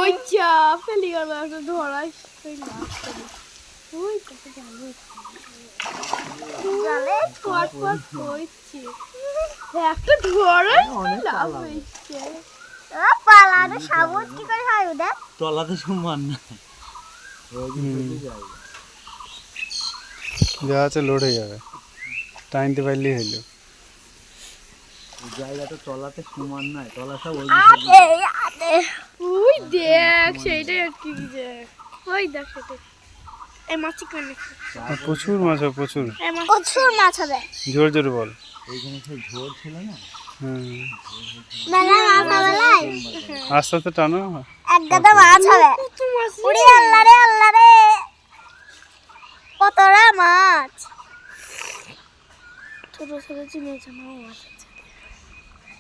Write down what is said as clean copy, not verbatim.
ওই চা ফেলি গেল একটা ধরাই ওই কত জালে পট পট হচ্ছে একটা ধরাই লাভ হচ্ছে পালানো সাবুত কি করে হয় ওটা তলাতে সমান না যা আছে লোড হয়ে যাবে টাইনতে পারলেই হইলো জায়গাটা তলাতে সমান নয় তলা সব ওই দেখ সেইটাই আর কি দেখ ওই দেখ সেটা এই মাছ কানে প্রচুর মাছ হবে প্রচুর মাছ হবে জোর জোর বল এইখানে সেই ঝোর ছিল না মেলা মাছ হবে আস্তে আস্তে টানো এক গাদা মাছ হবে উড়ি আল্লাহ রে কতটা মাছ ছোট ছোট চিনে মাছ